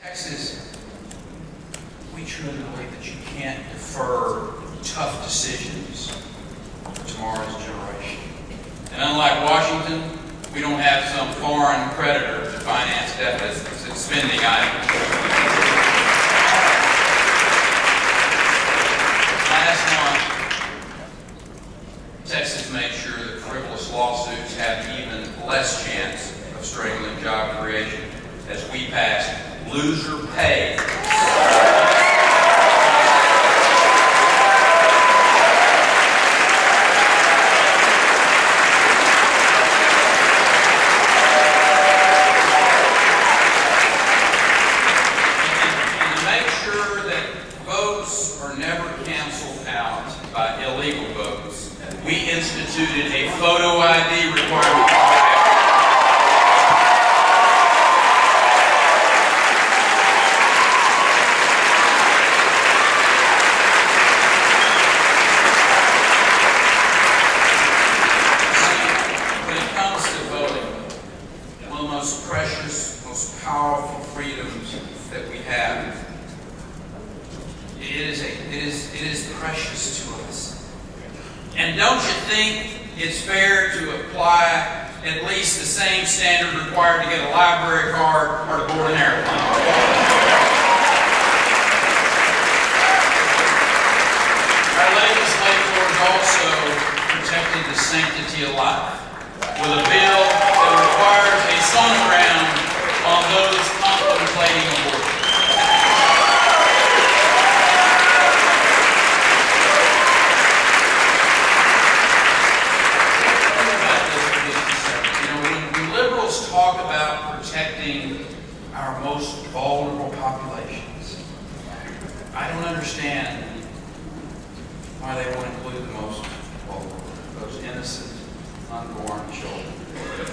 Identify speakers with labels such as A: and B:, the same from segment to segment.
A: Texas, we truly believe that you can't defer tough decisions for tomorrow's generation. And unlike Washington, we don't have some foreign creditor to finance deficits and spending items. Last month, Texas made sure that frivolous lawsuits have even less chance of strangling job creation as we passed loser pay. By illegal votes, we instituted a photo ID requirement. When it comes to voting, one of the most precious, most powerful freedoms that we have, it is precious to us. And don't you think it's fair to apply at least the same standard required to get a library card or to board an airplane? Our legislators also protected the sanctity of life with a bill that requires a sonogram on those contemplating abortion. Talk about protecting our most vulnerable populations. I don't understand why they won't include the most vulnerable, those innocent, unborn children.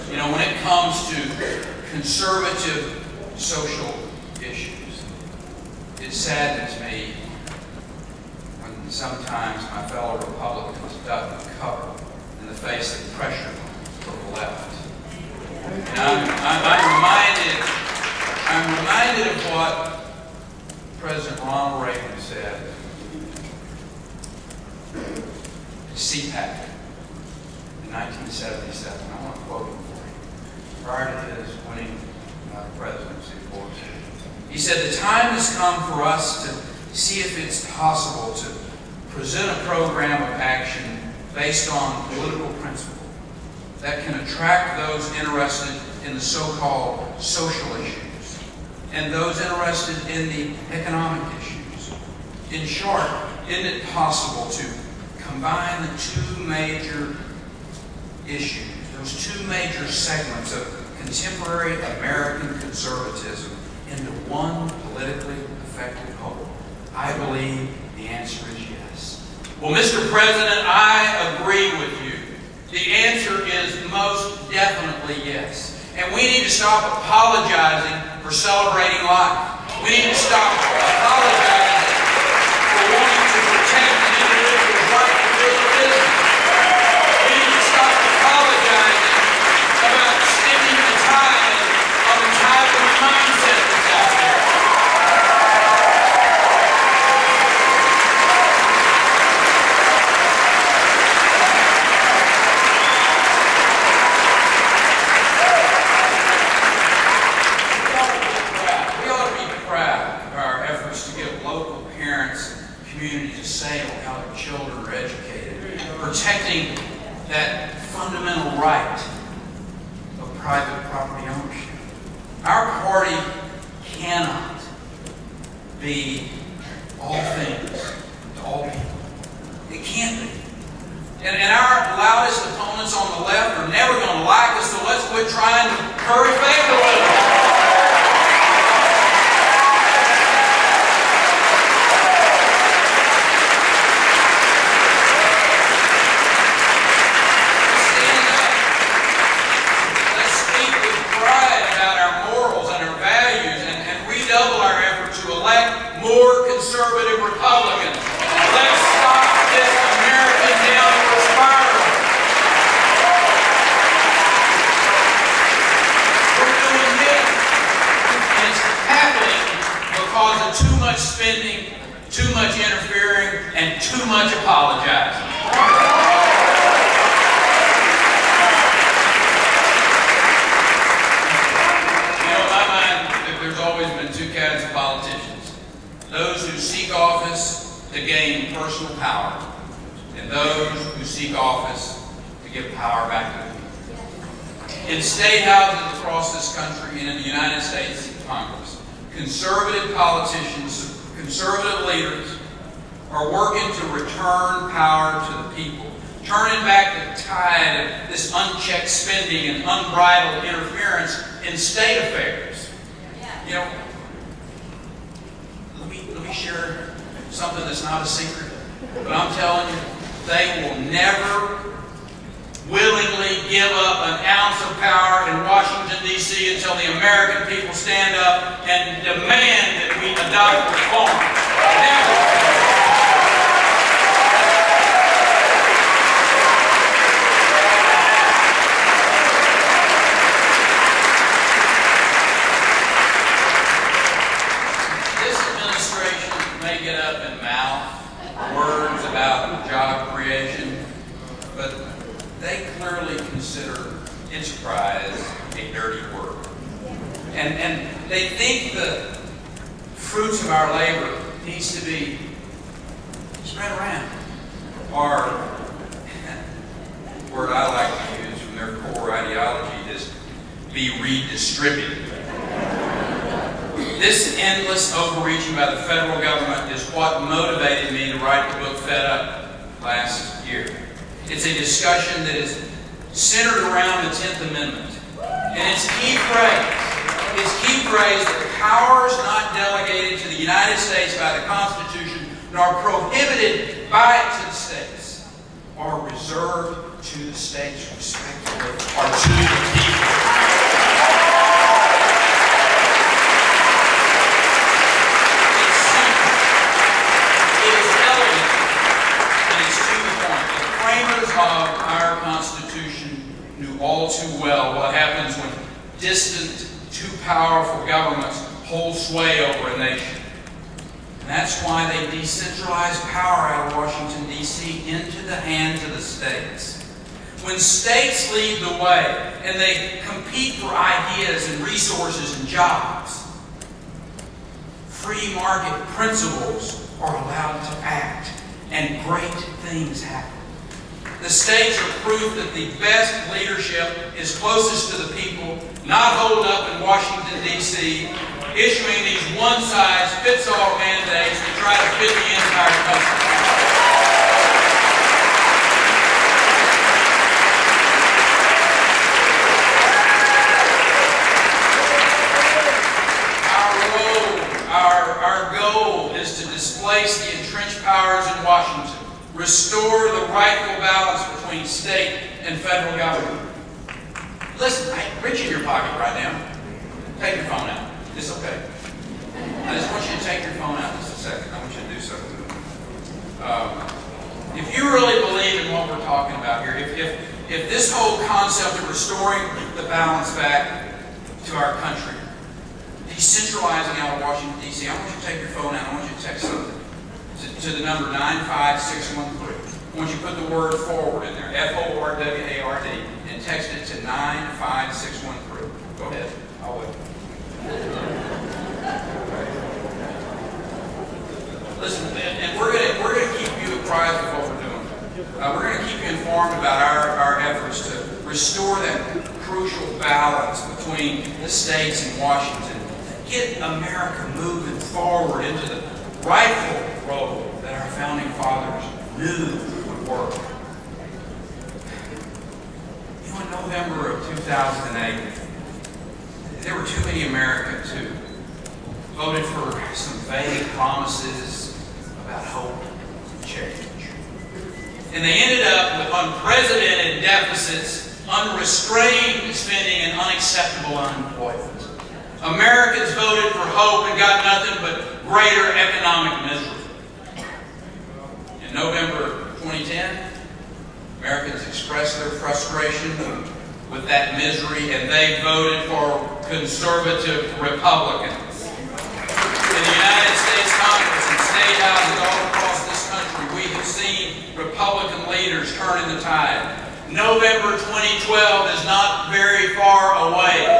A: You know, when it comes to conservative social issues, it saddens me when sometimes my fellow Republicans duck and cover in the face of pressure from the left. And I'm reminded of what President Ronald Reagan said to CPAC in 1977. I want to quote him for you. Prior to his winning presidency, of course. He said, "The time has come for us to see if it's possible to present a program of action based on political principles that can attract those interested in the so-called social issues and those interested in the economic issues. In short, isn't it possible to combine the two major issues, those two major segments of contemporary American conservatism into one politically effective whole?" I believe the answer is yes. Well, Mr. President, I agree with you. The answer is most definitely yes. And we need to stop apologizing for celebrating life. We need to stop apologizing for wanting to protect an individual's right to build a business. We need to stop apologizing about sticking the tide on the type of mindset that's out there. Communities a say on how their children are educated, protecting that fundamental right of private property ownership. Our party cannot be all things to all people. It can't be. And our loudest opponents on the left are never going to like us, so let's quit trying to curry favor with them. More conservative Republicans. Let's stop this American downward spiral. We're doing this, and it's happening much spending, too much interfering, and too much apologizing. In my mind, there's always been two kinds of politicians. Those who seek office to gain personal power, and those who seek office to give power back to the people. In state houses across this country and in the United States Congress, conservative politicians, conservative leaders are working to return power to the people, turning back the tide of this unchecked spending and unbridled interference in state affairs. You know, let me share something that's not a secret, but I'm telling you, they will never willingly give up an ounce of power in Washington, D.C. until the American people stand up and demand that we adopt reform. Never. This administration may get up and mouth words about job creation, but they clearly consider enterprise a dirty word. And they think the fruits of our labor needs to be spread around. Or, the word I like to use from their core ideology is be redistributed. This endless overreaching by the federal government is what motivated me to write the book Fed Up last year. It's a discussion that is centered around the 10th Amendment. And its key phrase that powers not delegated to the United States by the Constitution nor prohibited by it to the states are reserved to the states respectively or to the people. Of our Constitution knew all too well what happens when distant, too powerful governments hold sway over a nation. And that's why they decentralized power out of Washington, D.C. into the hands of the states. When states lead the way and they compete for ideas and resources and jobs, free market principles are allowed to act and great things happen. The states are proof that the best leadership is closest to the people, not holed up in Washington, D.C., issuing these one-size-fits-all mandates that try to fit the entire country. Our goal is to displace the entrenched powers in Washington, restore the rightful balance between state and federal government. Listen, reach in your pocket right now. Take your phone out. It's okay. I just want you to take your phone out just a second. I want you to do something. If you really believe in what we're talking about here, if this whole concept of restoring the balance back to our country, decentralizing out of Washington, D.C., I want you to take your phone out. I want you to text something to the number 95613. I want you to put the word forward in there, F-O-R-W-A-R-D, and text it to 95613. Go ahead. I'll wait. Listen, and we're going to keep you apprised of what we're doing. We're going to keep you informed about our efforts to restore that crucial balance between the states and Washington. Get America moving forward into the rightful role that our founding fathers knew would work. You know, in November of 2008, there were too many Americans who voted for some vague promises about hope and change. And they ended up with unprecedented deficits, unrestrained spending, and unacceptable unemployment. Americans voted for hope and got nothing but greater economic misery. In November 2010, Americans expressed their frustration with that misery, and they voted for conservative Republicans. In the United States Congress, turning the tide. November 2012 is not very far away.